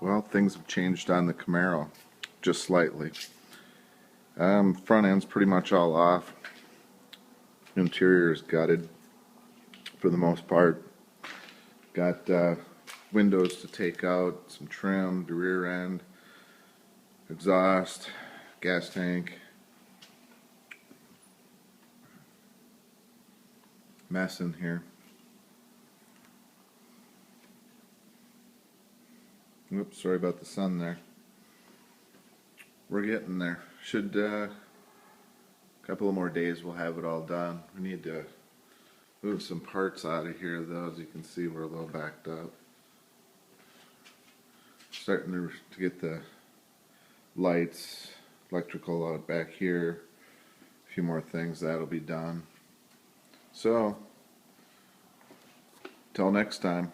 Well, things have changed on the Camaro, just slightly. Front end's pretty much all off. Interior is gutted for the most part. Got windows to take out, some trim, the rear end, exhaust, gas tank. Mess in here. Oops, sorry about the sun there. We're getting there. Should a couple of more days we'll have it all done. We need to move some parts out of here though. As you can see, we're a little backed up. Starting to get the lights, electrical out back here. A few more things, that'll be done. So, till next time.